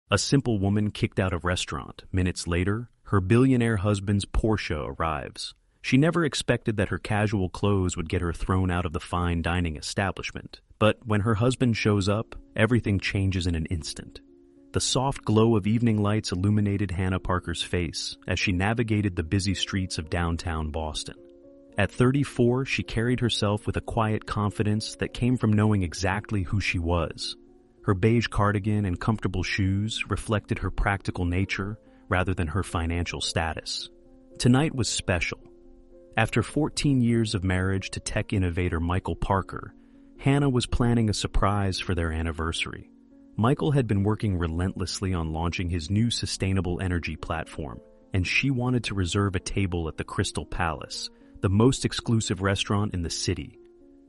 A simple woman kicked out of restaurant. Minutes later, her billionaire husband's Porsche arrives. She never expected that her casual clothes would get her thrown out of the fine dining establishment. But when her husband shows up, everything changes in an instant. The soft glow of evening lights illuminated Hannah Parker's face as she navigated the busy streets of downtown Boston. At 34, she carried herself with a quiet confidence that came from knowing exactly who she was. Her beige cardigan and comfortable shoes reflected her practical nature rather than her financial status. Tonight was special. After 14 years of marriage to tech innovator Michael Parker, Hannah was planning a surprise for their anniversary. Michael had been working relentlessly on launching his new sustainable energy platform, and she wanted to reserve a table at the Crystal Palace, the most exclusive restaurant in the city,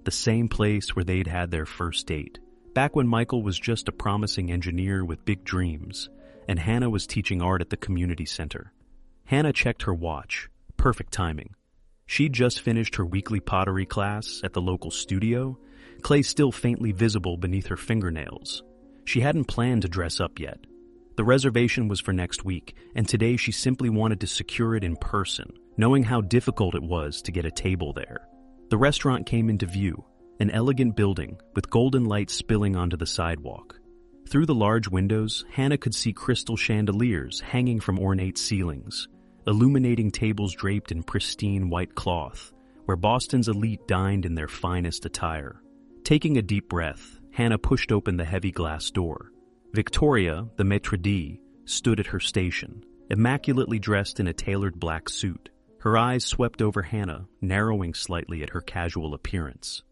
the same place where they'd had their first date. Back when Michael was just a promising engineer with big dreams, and Hannah was teaching art at the community center. Hannah checked her watch. Perfect timing. She'd just finished her weekly pottery class at the local studio, clay still faintly visible beneath her fingernails. She hadn't planned to dress up yet. The reservation was for next week, and today she simply wanted to secure it in person, knowing how difficult it was to get a table there. The restaurant came into view, an elegant building with golden light spilling onto the sidewalk. Through the large windows, Hannah could see crystal chandeliers hanging from ornate ceilings, illuminating tables draped in pristine white cloth, where Boston's elite dined in their finest attire. Taking a deep breath, Hannah pushed open the heavy glass door. Victoria, the maitre d', stood at her station, immaculately dressed in a tailored black suit. Her eyes swept over Hannah, narrowing slightly at her casual appearance.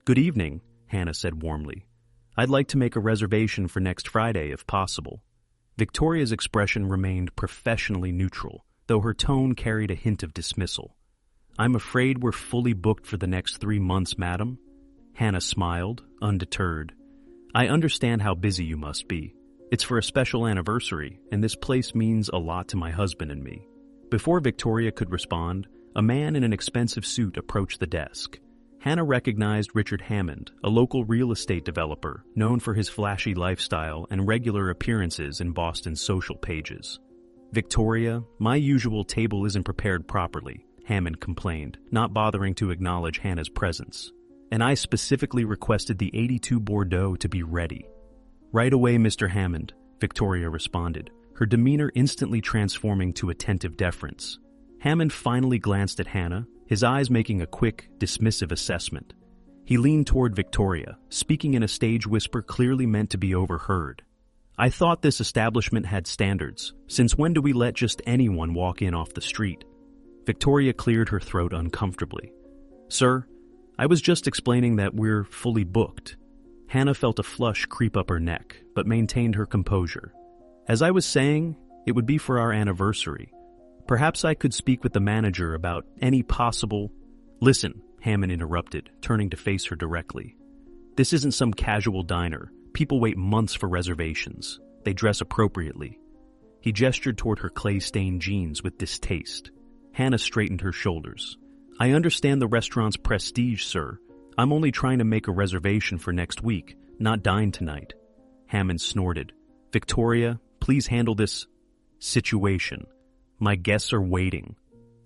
"Good evening," Hannah said warmly. "I'd like to make a reservation for next Friday, if possible." Victoria's expression remained professionally neutral, though her tone carried a hint of dismissal. "I'm afraid we're fully booked for the next 3 months, madam." Hannah smiled, undeterred. "I understand how busy you must be. It's for a special anniversary, and this place means a lot to my husband and me." Before Victoria could respond, a man in an expensive suit approached the desk. Hannah recognized Richard Hammond, a local real estate developer known for his flashy lifestyle and regular appearances in Boston's social pages. "Victoria, my usual table isn't prepared properly," Hammond complained, not bothering to acknowledge Hannah's presence. "And I specifically requested the 82 Bordeaux to be ready." "Right away, Mr. Hammond," Victoria responded, her demeanor instantly transforming to attentive deference. Hammond finally glanced at Hannah, his eyes making a quick, dismissive assessment. He leaned toward Victoria, speaking in a stage whisper clearly meant to be overheard. "I thought this establishment had standards. Since when do we let just anyone walk in off the street?" Victoria cleared her throat uncomfortably. "Sir, I was just explaining that we're fully booked." Hannah felt a flush creep up her neck, but maintained her composure. "As I was saying, it would be for our anniversary. Perhaps I could speak with the manager about any possible—" "Listen," Hammond interrupted, turning to face her directly. "This isn't some casual diner. People wait months for reservations. They dress appropriately." He gestured toward her clay-stained jeans with distaste. Hannah straightened her shoulders. "I understand the restaurant's prestige, sir. I'm only trying to make a reservation for next week, not dine tonight." Hammond snorted. "Victoria, please handle this situation. My guests are waiting."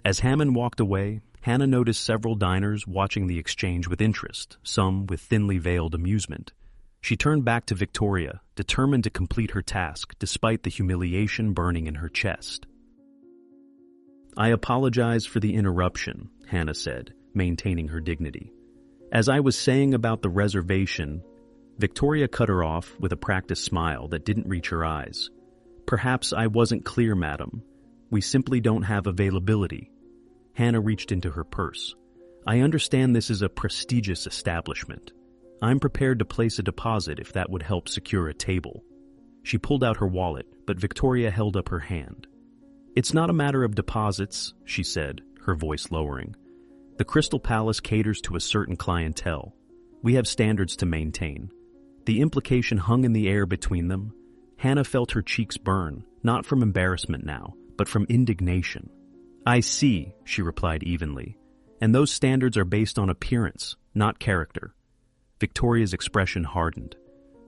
As Hammond walked away, Hannah noticed several diners watching the exchange with interest, some with thinly veiled amusement. She turned back to Victoria, determined to complete her task despite the humiliation burning in her chest. "I apologize for the interruption," Hannah said, maintaining her dignity. "As I was saying about the reservation—" Victoria cut her off with a practiced smile that didn't reach her eyes. "Perhaps I wasn't clear, madam. We simply don't have availability." Hannah reached into her purse. "I understand this is a prestigious establishment. I'm prepared to place a deposit if that would help secure a table." She pulled out her wallet, but Victoria held up her hand. "It's not a matter of deposits," she said, her voice lowering. "The Crystal Palace caters to a certain clientele. We have standards to maintain." The implication hung in the air between them. Hannah felt her cheeks burn, not from embarrassment now, but from indignation. "I see," she replied evenly. "And those standards are based on appearance, not character." Victoria's expression hardened.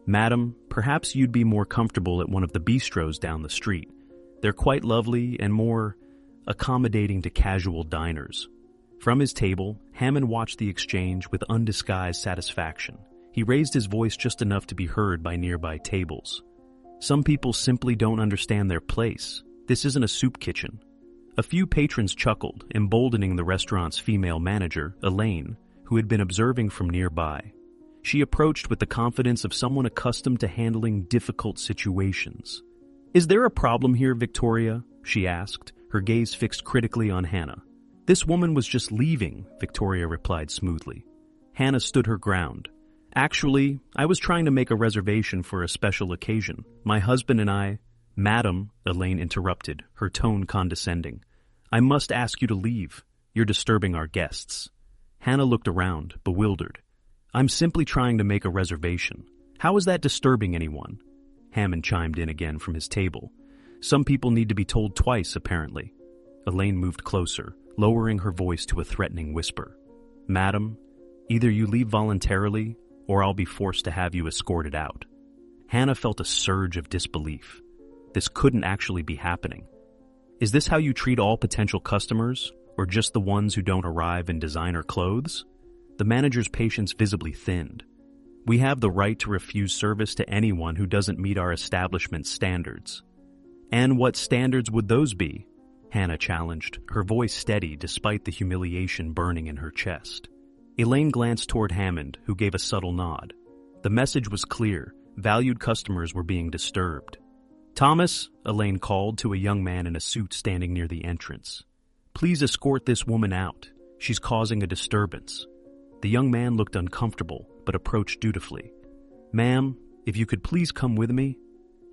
"Madam, perhaps you'd be more comfortable at one of the bistros down the street. They're quite lovely and more accommodating to casual diners." From his table, Hammond watched the exchange with undisguised satisfaction. He raised his voice just enough to be heard by nearby tables. "Some people simply don't understand their place. This isn't a soup kitchen." A few patrons chuckled, emboldening the restaurant's female manager, Elaine, who had been observing from nearby. She approached with the confidence of someone accustomed to handling difficult situations. "Is there a problem here, Victoria?" she asked, her gaze fixed critically on Hannah. "This woman was just leaving," Victoria replied smoothly. Hannah stood her ground. "Actually, I was trying to make a reservation for a special occasion. My husband and I—" "Madam," Elaine interrupted, her tone condescending, "I must ask you to leave. You're disturbing our guests." Hannah looked around, bewildered. "I'm simply trying to make a reservation. How is that disturbing anyone?" Hammond chimed in again from his table. "Some people need to be told twice, apparently." Elaine moved closer, lowering her voice to a threatening whisper. "Madam, either you leave voluntarily, or I'll be forced to have you escorted out." Hannah felt a surge of disbelief. This couldn't actually be happening. "Is this how you treat all potential customers, or just the ones who don't arrive in designer clothes?" The manager's patience visibly thinned. "We have the right to refuse service to anyone who doesn't meet our establishment's standards." "And what standards would those be?" Hannah challenged, her voice steady despite the humiliation burning in her chest. Elaine glanced toward Hammond, who gave a subtle nod. The message was clear. Valued customers were being disturbed. "Thomas," Elaine called to a young man in a suit standing near the entrance. "Please escort this woman out. She's causing a disturbance." The young man looked uncomfortable, but approached dutifully. "Ma'am, if you could please come with me."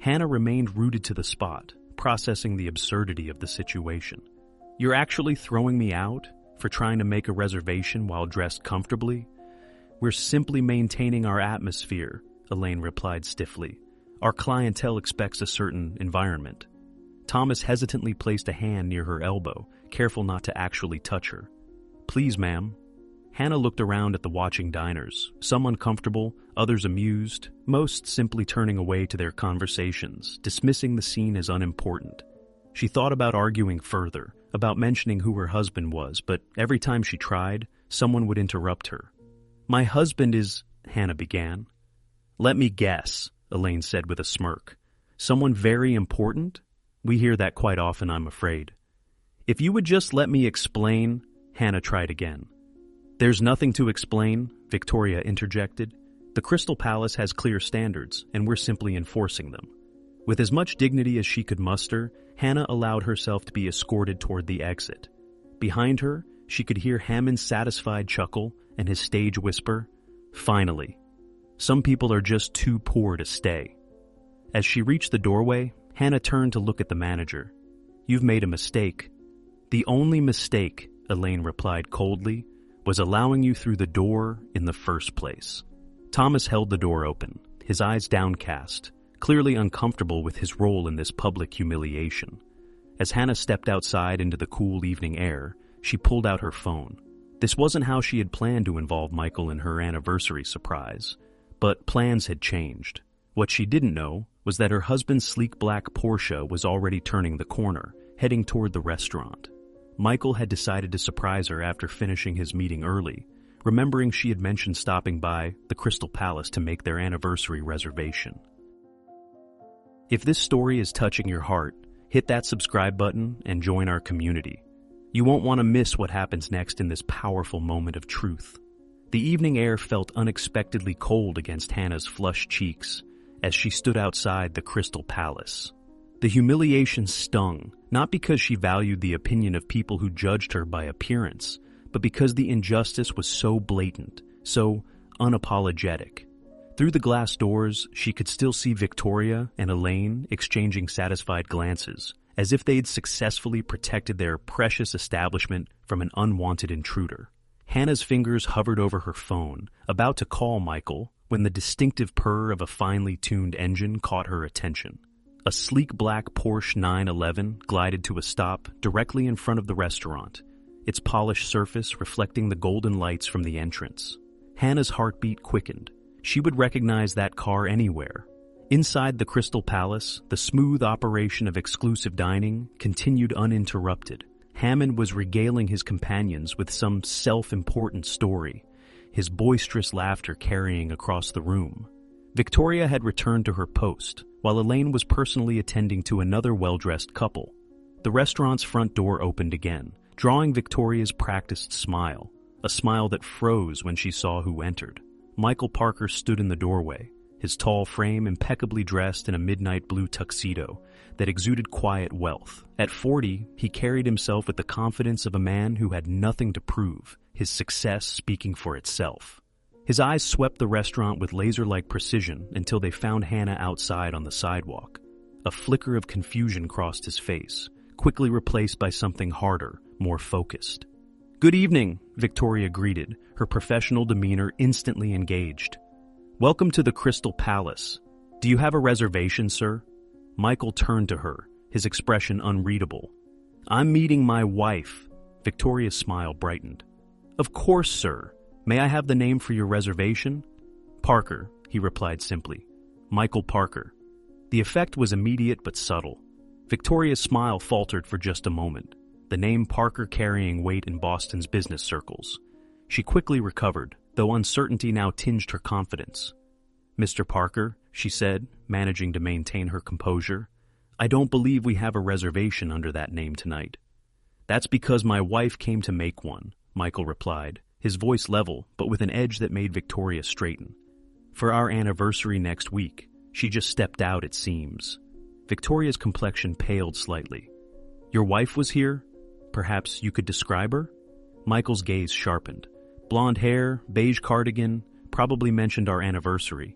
Hannah remained rooted to the spot, processing the absurdity of the situation. "You're actually throwing me out for trying to make a reservation while dressed comfortably?" "We're simply maintaining our atmosphere," Elaine replied stiffly. "Our clientele expects a certain environment." Thomas hesitantly placed a hand near her elbow, careful not to actually touch her. "Please, ma'am." Hannah looked around at the watching diners, some uncomfortable, others amused, most simply turning away to their conversations, dismissing the scene as unimportant. She thought about arguing further, about mentioning who her husband was, but every time she tried, someone would interrupt her. "My husband is—" Hannah began. "Let me guess," Elaine said with a smirk. "Someone very important? We hear that quite often, I'm afraid." "If you would just let me explain," Hannah tried again. "There's nothing to explain," Victoria interjected. "The Crystal Palace has clear standards, and we're simply enforcing them." With as much dignity as she could muster, Hannah allowed herself to be escorted toward the exit. Behind her, she could hear Hammond's satisfied chuckle and his stage whisper, "Finally. Some people are just too poor to stay." As she reached the doorway, Hannah turned to look at the manager. "You've made a mistake." "The only mistake," Elaine replied coldly, "was allowing you through the door in the first place." Thomas held the door open, his eyes downcast, clearly uncomfortable with his role in this public humiliation. As Hannah stepped outside into the cool evening air, she pulled out her phone. This wasn't how she had planned to involve Michael in her anniversary surprise, but plans had changed. What she didn't know was that her husband's sleek black Porsche was already turning the corner, heading toward the restaurant. Michael had decided to surprise her after finishing his meeting early, remembering she had mentioned stopping by the Crystal Palace to make their anniversary reservation. If this story is touching your heart, hit that subscribe button and join our community. You won't want to miss what happens next in this powerful moment of truth. The evening air felt unexpectedly cold against Hannah's flushed cheeks as she stood outside the Crystal Palace. The humiliation stung, not because she valued the opinion of people who judged her by appearance, but because the injustice was so blatant, so unapologetic. Through the glass doors, she could still see Victoria and Elaine exchanging satisfied glances, as if they'd successfully protected their precious establishment from an unwanted intruder. Hannah's fingers hovered over her phone, about to call Michael, when the distinctive purr of a finely tuned engine caught her attention. A sleek black Porsche 911 glided to a stop directly in front of the restaurant, its polished surface reflecting the golden lights from the entrance. Hannah's heartbeat quickened. She would recognize that car anywhere. Inside the Crystal Palace, the smooth operation of exclusive dining continued uninterrupted. Hammond was regaling his companions with some self-important story, his boisterous laughter carrying across the room. Victoria had returned to her post, while Elaine was personally attending to another well-dressed couple. The restaurant's front door opened again, drawing Victoria's practiced smile, a smile that froze when she saw who entered. Michael Parker stood in the doorway, his tall frame impeccably dressed in a midnight blue tuxedo that exuded quiet wealth. At 40, he carried himself with the confidence of a man who had nothing to prove, his success speaking for itself. His eyes swept the restaurant with laser-like precision until they found Hannah outside on the sidewalk. A flicker of confusion crossed his face, quickly replaced by something harder, more focused. "Good evening," Victoria greeted, her professional demeanor instantly engaged. "Welcome to the Crystal Palace. Do you have a reservation, sir?" Michael turned to her, his expression unreadable. "I'm meeting my wife." Victoria's smile brightened. "Of course, sir. May I have the name for your reservation?" "Parker," he replied simply. "Michael Parker." The effect was immediate but subtle. Victoria's smile faltered for just a moment, the name Parker carrying weight in Boston's business circles. She quickly recovered, though uncertainty now tinged her confidence. "Mr. Parker," she said, managing to maintain her composure, "I don't believe we have a reservation under that name tonight." "That's because my wife came to make one," Michael replied, his voice level, but with an edge that made Victoria straighten. "For our anniversary next week. She just stepped out, it seems." Victoria's complexion paled slightly. "Your wife was here? Perhaps you could describe her?" Michael's gaze sharpened. Blonde hair, beige cardigan, probably mentioned our anniversary.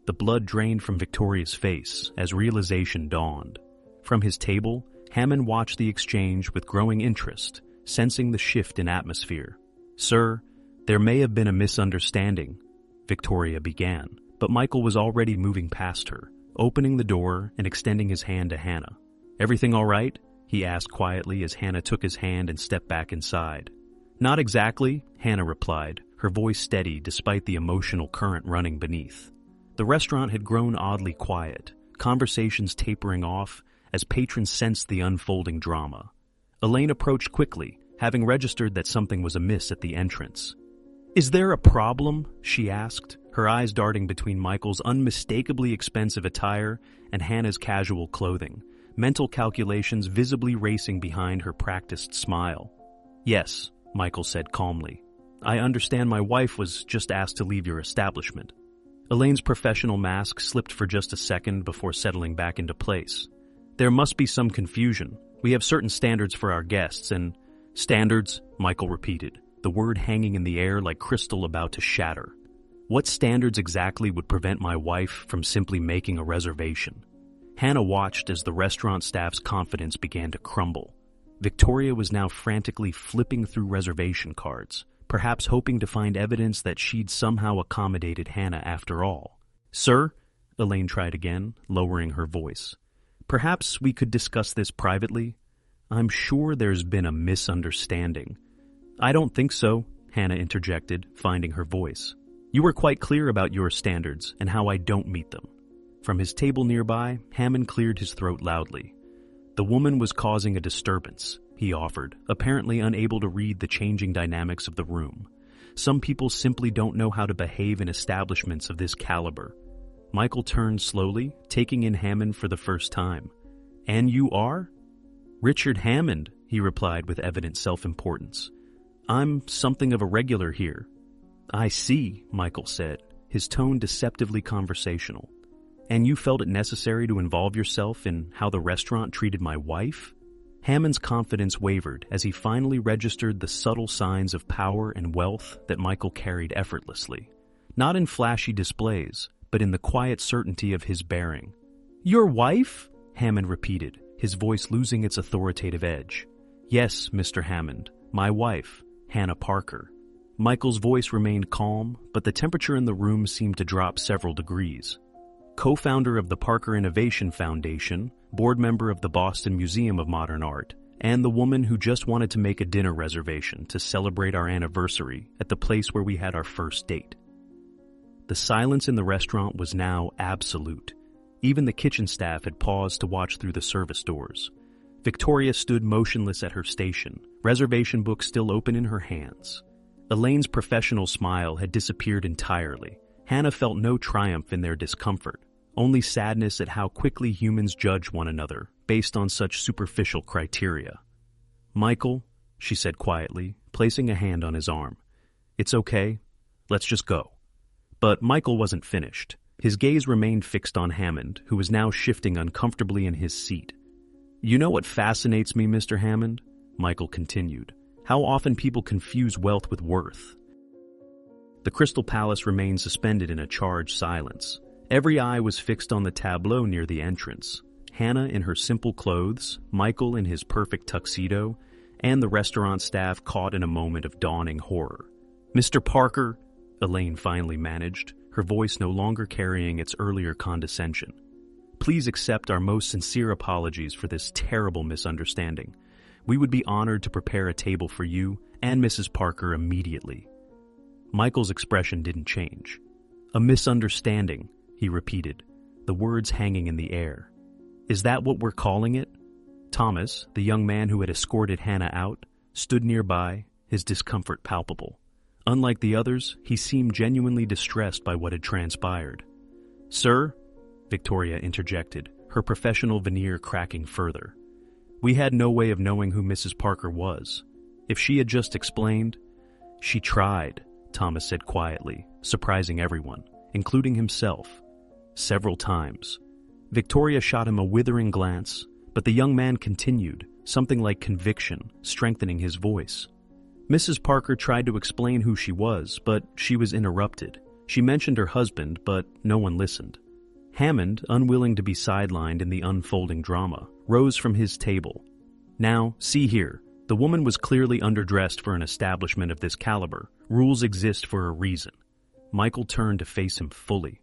The blood drained from Victoria's face as realization dawned. From his table, Hammond watched the exchange with growing interest, sensing the shift in atmosphere. "Sir, there may have been a misunderstanding," Victoria began, but Michael was already moving past her, opening the door and extending his hand to Hannah. "Everything all right?" he asked quietly as Hannah took his hand and stepped back inside. "Not exactly," Hannah replied, her voice steady despite the emotional current running beneath. The restaurant had grown oddly quiet, conversations tapering off as patrons sensed the unfolding drama. Elaine approached quickly, having registered that something was amiss at the entrance. "Is there a problem?" she asked, her eyes darting between Michael's unmistakably expensive attire and Hannah's casual clothing, mental calculations visibly racing behind her practiced smile. "Yes," Michael said calmly. "I understand my wife was just asked to leave your establishment." Elaine's professional mask slipped for just a second before settling back into place. "There must be some confusion. We have certain standards for our guests and—" "Standards," Michael repeated, the word hanging in the air like crystal about to shatter. What standards exactly would prevent my wife from simply making a reservation? Hannah watched as the restaurant staff's confidence began to crumble. Victoria was now frantically flipping through reservation cards, perhaps hoping to find evidence that she'd somehow accommodated Hannah after all. "Sir," Elaine tried again, lowering her voice. "Perhaps we could discuss this privately? I'm sure there's been a misunderstanding." "I don't think so," Hannah interjected, finding her voice. "You were quite clear about your standards and how I don't meet them." From his table nearby, Hammond cleared his throat loudly. "The woman was causing a disturbance," he offered, apparently unable to read the changing dynamics of the room. "Some people simply don't know how to behave in establishments of this caliber." Michael turned slowly, taking in Hammond for the first time. "And you are?" "Richard Hammond," he replied with evident self-importance. "I'm something of a regular here." "I see," Michael said, his tone deceptively conversational. "And you felt it necessary to involve yourself in how the restaurant treated my wife?" Hammond's confidence wavered as he finally registered the subtle signs of power and wealth that Michael carried effortlessly. Not in flashy displays, but in the quiet certainty of his bearing. "Your wife?" Hammond repeated, his voice losing its authoritative edge. "Yes, Mr. Hammond, my wife, Hannah Parker." Michael's voice remained calm, but the temperature in the room seemed to drop several degrees. Co-founder of the Parker Innovation Foundation, board member of the Boston Museum of Modern Art, and the woman who just wanted to make a dinner reservation to celebrate our anniversary at the place where we had our first date. The silence in the restaurant was now absolute. Even the kitchen staff had paused to watch through the service doors. Victoria stood motionless at her station, reservation book still open in her hands. Elaine's professional smile had disappeared entirely. Hannah felt no triumph in their discomfort, only sadness at how quickly humans judge one another based on such superficial criteria. "Michael," she said quietly, placing a hand on his arm. "It's okay. Let's just go." But Michael wasn't finished. His gaze remained fixed on Hammond, who was now shifting uncomfortably in his seat. "You know what fascinates me, Mr. Hammond?" Michael continued. "How often people confuse wealth with worth." The Crystal Palace remained suspended in a charged silence. Every eye was fixed on the tableau near the entrance. Hannah in her simple clothes, Michael in his perfect tuxedo, and the restaurant staff caught in a moment of dawning horror. "Mr. Parker," Elaine finally managed, her voice no longer carrying its earlier condescension. "Please accept our most sincere apologies for this terrible misunderstanding. We would be honored to prepare a table for you and Mrs. Parker immediately." Michael's expression didn't change. "A misunderstanding," he repeated, the words hanging in the air. "Is that what we're calling it?" Thomas, the young man who had escorted Hannah out, stood nearby, his discomfort palpable. Unlike the others, he seemed genuinely distressed by what had transpired. "Sir," Victoria interjected, her professional veneer cracking further. "We had no way of knowing who Mrs. Parker was. If she had just explained—" "She tried," Thomas said quietly, surprising everyone, including himself. "Several times." Victoria shot him a withering glance, but the young man continued, something like conviction, strengthening his voice. "Mrs. Parker tried to explain who she was, but she was interrupted. She mentioned her husband, but no one listened." Hammond, unwilling to be sidelined in the unfolding drama, rose from his table. "Now, see here. The woman was clearly underdressed for an establishment of this caliber. Rules exist for a reason." Michael turned to face him fully.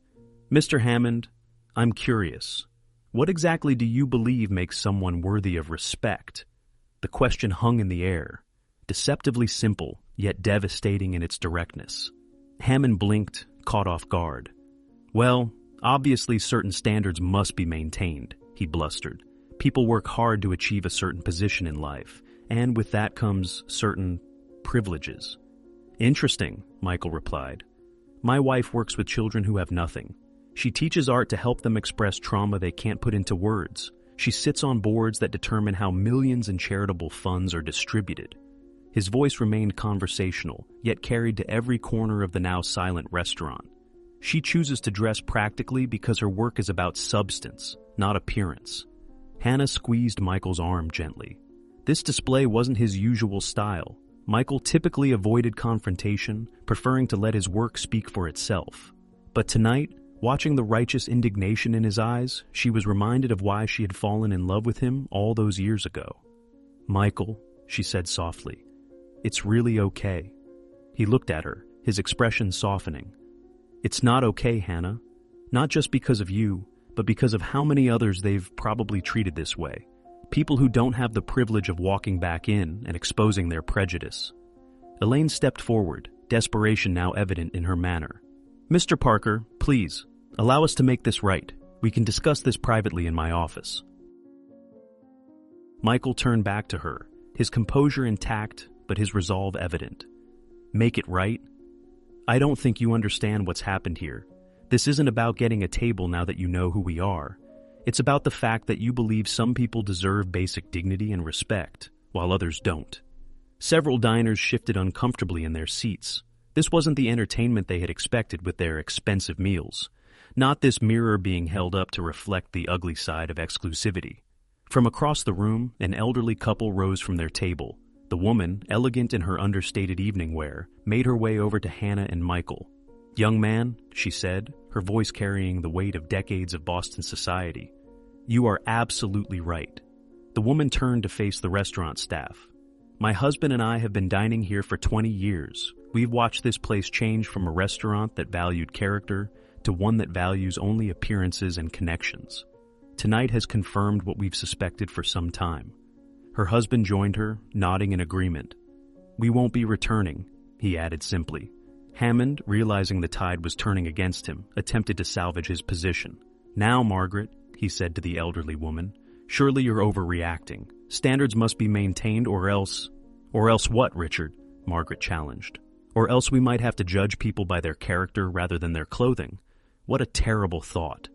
"Mr. Hammond, I'm curious. What exactly do you believe makes someone worthy of respect?" The question hung in the air, deceptively simple, yet devastating in its directness. Hammond blinked, caught off guard. "Well, obviously certain standards must be maintained," he blustered. "People work hard to achieve a certain position in life, and with that comes certain privileges." "Interesting," Michael replied. "My wife works with children who have nothing. She teaches art to help them express trauma they can't put into words. She sits on boards that determine how millions in charitable funds are distributed." His voice remained conversational, yet carried to every corner of the now silent restaurant. "She chooses to dress practically because her work is about substance, not appearance." Hannah squeezed Michael's arm gently. This display wasn't his usual style. Michael typically avoided confrontation, preferring to let his work speak for itself. But tonight, watching the righteous indignation in his eyes, she was reminded of why she had fallen in love with him all those years ago. "Michael," she said softly, "it's really okay." He looked at her, his expression softening. "It's not okay, Hannah. Not just because of you, but because of how many others they've probably treated this way. People who don't have the privilege of walking back in and exposing their prejudice." Elaine stepped forward, desperation now evident in her manner. "Mr. Parker, please, allow us to make this right. We can discuss this privately in my office." Michael turned back to her, his composure intact, but his resolve evident. "Make it right? I don't think you understand what's happened here. This isn't about getting a table now that you know who we are. It's about the fact that you believe some people deserve basic dignity and respect, while others don't." Several diners shifted uncomfortably in their seats. This wasn't the entertainment they had expected with their expensive meals. Not this mirror being held up to reflect the ugly side of exclusivity. From across the room, an elderly couple rose from their table. The woman, elegant in her understated evening wear, made her way over to Hannah and Michael. "Young man," she said, her voice carrying the weight of decades of Boston society, "you are absolutely right." The woman turned to face the restaurant staff. "My husband and I have been dining here for 20 years. We've watched this place change from a restaurant that valued character to one that values only appearances and connections. Tonight has confirmed what we've suspected for some time." Her husband joined her, nodding in agreement. "We won't be returning," he added simply. Hammond, realizing the tide was turning against him, attempted to salvage his position. "Now, Margaret," he said to the elderly woman, "surely you're overreacting. Standards must be maintained or else—" "Or else what, Richard?" Margaret challenged. "Or else we might have to judge people by their character rather than their clothing. What a terrible thought."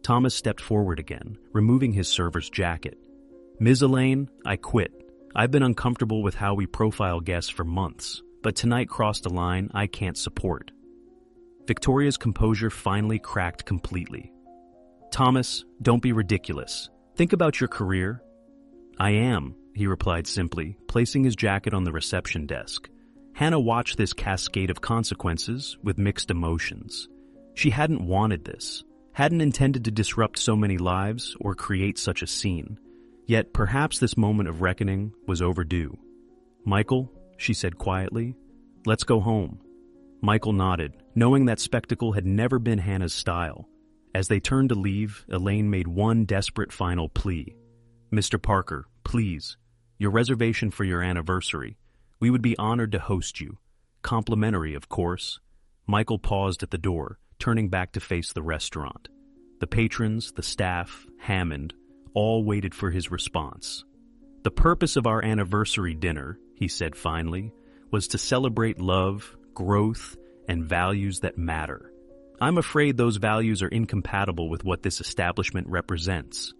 Thomas stepped forward again, removing his server's jacket. "Ms. Elaine, I quit. I've been uncomfortable with how we profile guests for months, but tonight crossed a line I can't support." Victoria's composure finally cracked completely. "Thomas, don't be ridiculous. Think about your career." "I am," he replied simply, placing his jacket on the reception desk. Hannah watched this cascade of consequences with mixed emotions. She hadn't wanted this, hadn't intended to disrupt so many lives or create such a scene. Yet perhaps this moment of reckoning was overdue. "Michael," she said quietly, "let's go home." Michael nodded, knowing that spectacle had never been Hannah's style. As they turned to leave, Elaine made one desperate final plea. "Mr. Parker, please, your reservation for your anniversary. We would be honored to host you. Complimentary, of course." Michael paused at the door, turning back to face the restaurant. The patrons, the staff, Hammond, all waited for his response. "The purpose of our anniversary dinner," he said finally, "was to celebrate love, growth, and values that matter. I'm afraid those values are incompatible with what this establishment represents."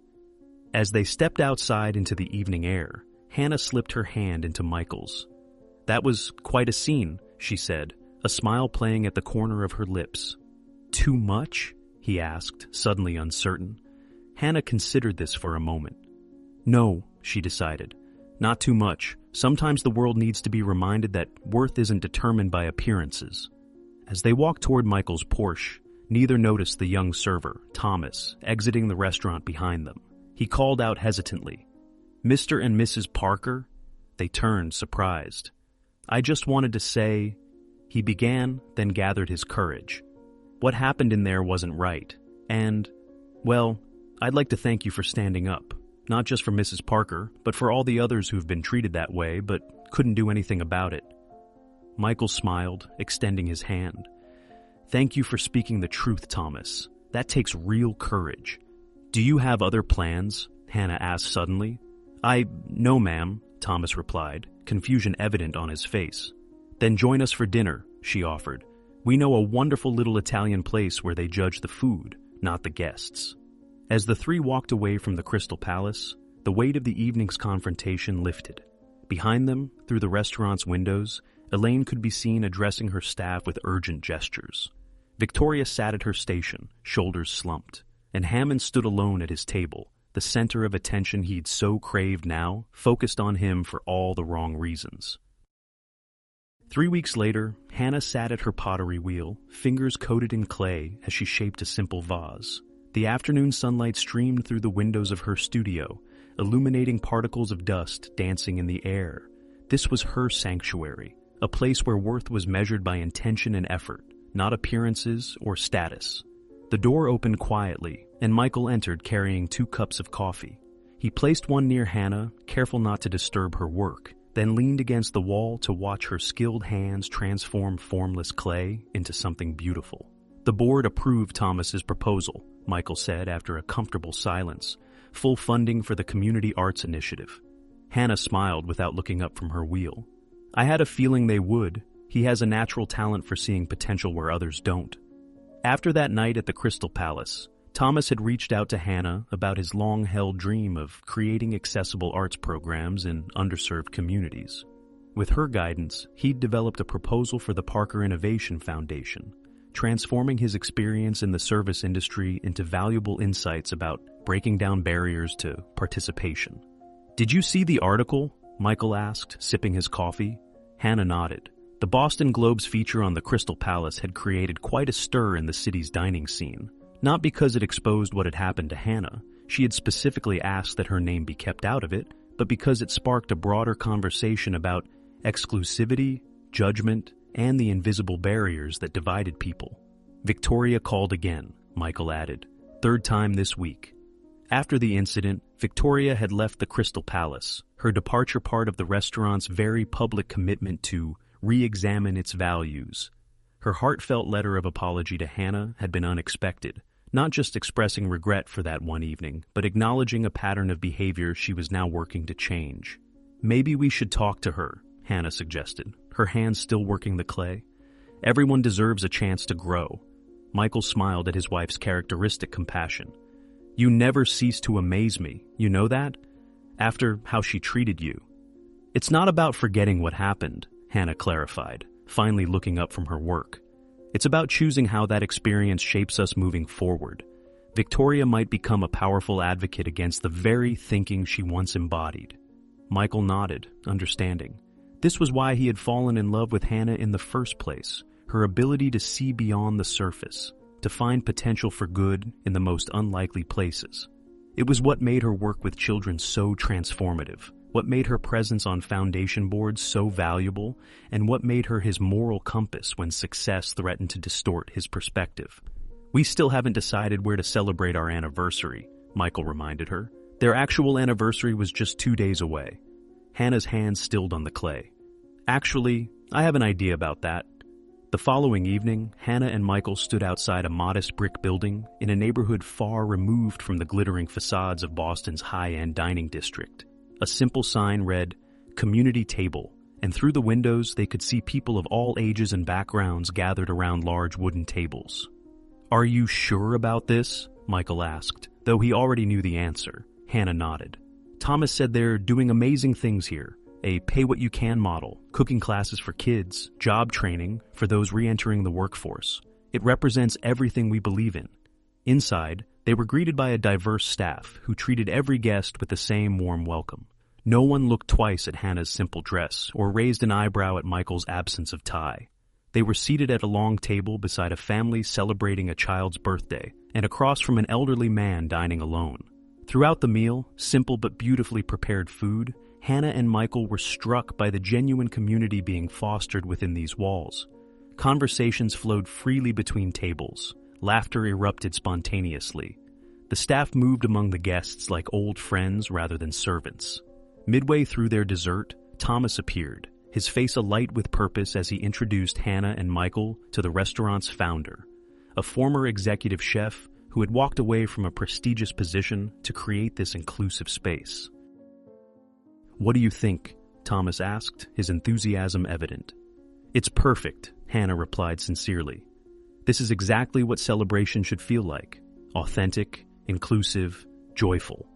As they stepped outside into the evening air, Hannah slipped her hand into Michael's. "That was quite a scene," she said, a smile playing at the corner of her lips. "Too much?" he asked, suddenly uncertain. Hannah considered this for a moment. "No," she decided. "Not too much. Sometimes the world needs to be reminded that worth isn't determined by appearances." As they walked toward Michael's Porsche, neither noticed the young server, Thomas, exiting the restaurant behind them. He called out hesitantly, "Mr. and Mrs. Parker?" They turned, surprised. "I just wanted to say—" He began, then gathered his courage. "What happened in there wasn't right. And, well, I'd like to thank you for standing up. Not just for Mrs. Parker, but for all the others who've been treated that way, but couldn't do anything about it." Michael smiled, extending his hand. "Thank you for speaking the truth, Thomas. That takes real courage." "Do you have other plans?" Hannah asked suddenly. No, ma'am," Thomas replied, confusion evident on his face. "Then join us for dinner," she offered. "We know a wonderful little Italian place where they judge the food, not the guests." As the three walked away from the Crystal Palace, the weight of the evening's confrontation lifted. Behind them, through the restaurant's windows, Elaine could be seen addressing her staff with urgent gestures. Victoria sat at her station, shoulders slumped, and Hammond stood alone at his table, the center of attention he'd so craved now, focused on him for all the wrong reasons. 3 weeks later, Hannah sat at her pottery wheel, fingers coated in clay as she shaped a simple vase. The afternoon sunlight streamed through the windows of her studio, illuminating particles of dust dancing in the air. This was her sanctuary, a place where worth was measured by intention and effort, not appearances or status. The door opened quietly, and Michael entered carrying 2 cups of coffee. He placed one near Hannah, careful not to disturb her work, then leaned against the wall to watch her skilled hands transform formless clay into something beautiful. "The board approved Thomas's proposal," Michael said after a comfortable silence. "Full funding for the Community Arts Initiative." Hannah smiled without looking up from her wheel. "I had a feeling they would. He has a natural talent for seeing potential where others don't." After that night at the Crystal Palace, Thomas had reached out to Hannah about his long-held dream of creating accessible arts programs in underserved communities. With her guidance, he'd developed a proposal for the Parker Innovation Foundation, transforming his experience in the service industry into valuable insights about breaking down barriers to participation. "Did you see the article?" Michael asked, sipping his coffee. Hannah nodded. The Boston Globe's feature on the Crystal Palace had created quite a stir in the city's dining scene. Not because it exposed what had happened to Hannah. She had specifically asked that her name be kept out of it, but because it sparked a broader conversation about exclusivity, judgment, and the invisible barriers that divided people. "Victoria called again," Michael added. "3rd time this week." After the incident, Victoria had left the Crystal Palace, her departure part of the restaurant's very public commitment to re-examine its values. Her heartfelt letter of apology to Hannah had been unexpected, not just expressing regret for that one evening, but acknowledging a pattern of behavior she was now working to change. "Maybe we should talk to her," Hannah suggested, her hands still working the clay. "Everyone deserves a chance to grow." Michael smiled at his wife's characteristic compassion. "You never cease to amaze me, you know that? After how she treated you." "It's not about forgetting what happened," Hannah clarified, finally looking up from her work. "It's about choosing how that experience shapes us moving forward. Victoria might become a powerful advocate against the very thinking she once embodied." Michael nodded, understanding. This was why he had fallen in love with Hannah in the first place, her ability to see beyond the surface, to find potential for good in the most unlikely places. It was what made her work with children so transformative, what made her presence on foundation boards so valuable, and what made her his moral compass when success threatened to distort his perspective. "We still haven't decided where to celebrate our anniversary," Michael reminded her. Their actual anniversary was just 2 days away. Hannah's hands stilled on the clay. "Actually, I have an idea about that." The following evening, Hannah and Michael stood outside a modest brick building in a neighborhood far removed from the glittering facades of Boston's high-end dining district. A simple sign read, "Community Table," and through the windows they could see people of all ages and backgrounds gathered around large wooden tables. "Are you sure about this?" Michael asked, though he already knew the answer. Hannah nodded. "Thomas said they're doing amazing things here. A pay-what-you-can model, cooking classes for kids, job training for those re-entering the workforce. It represents everything we believe in." Inside, they were greeted by a diverse staff who treated every guest with the same warm welcome. No one looked twice at Hannah's simple dress or raised an eyebrow at Michael's absence of tie. They were seated at a long table beside a family celebrating a child's birthday and across from an elderly man dining alone. Throughout the meal, simple but beautifully prepared food, Hannah and Michael were struck by the genuine community being fostered within these walls. Conversations flowed freely between tables. Laughter erupted spontaneously. The staff moved among the guests like old friends rather than servants. Midway through their dessert, Thomas appeared, his face alight with purpose as he introduced Hannah and Michael to the restaurant's founder, a former executive chef who had walked away from a prestigious position to create this inclusive space. "What do you think?" Thomas asked, his enthusiasm evident. "It's perfect," Hannah replied sincerely. "This is exactly what celebration should feel like: authentic, inclusive, joyful."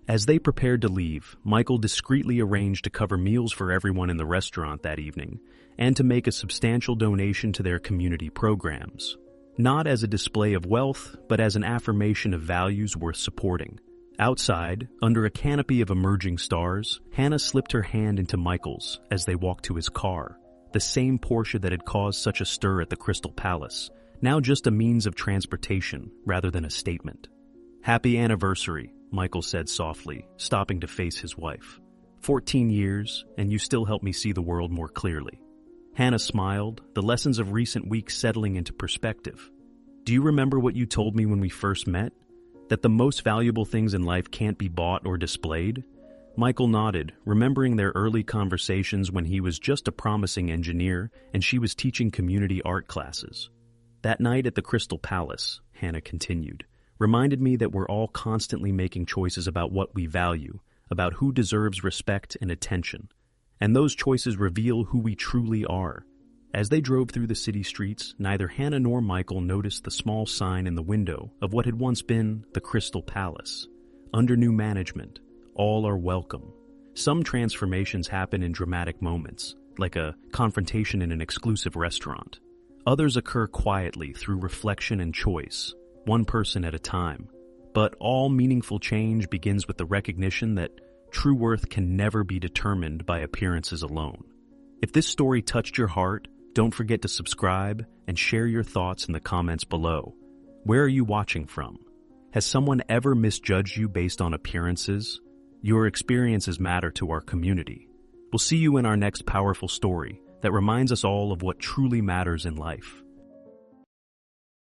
As they prepared to leave, Michael discreetly arranged to cover meals for everyone in the restaurant that evening and to make a substantial donation to their community programs. Not as a display of wealth, but as an affirmation of values worth supporting. Outside, under a canopy of emerging stars, Hannah slipped her hand into Michael's as they walked to his car, the same Porsche that had caused such a stir at the Crystal Palace, now just a means of transportation rather than a statement. "Happy anniversary," Michael said softly, stopping to face his wife. 14 years, and you still help me see the world more clearly." Hannah smiled, the lessons of recent weeks settling into perspective. "Do you remember what you told me when we first met? That the most valuable things in life can't be bought or displayed?" Michael nodded, remembering their early conversations when he was just a promising engineer and she was teaching community art classes. "That night at the Crystal Palace," Hannah continued, "reminded me that we're all constantly making choices about what we value, about who deserves respect and attention. And those choices reveal who we truly are." As they drove through the city streets, neither Hannah nor Michael noticed the small sign in the window of what had once been the Crystal Palace. Under new management, all are welcome. Some transformations happen in dramatic moments, like a confrontation in an exclusive restaurant. Others occur quietly through reflection and choice, one person at a time. But all meaningful change begins with the recognition that true worth can never be determined by appearances alone. If this story touched your heart, don't forget to subscribe and share your thoughts in the comments below. Where are you watching from? Has someone ever misjudged you based on appearances? Your experiences matter to our community. We'll see you in our next powerful story that reminds us all of what truly matters in life.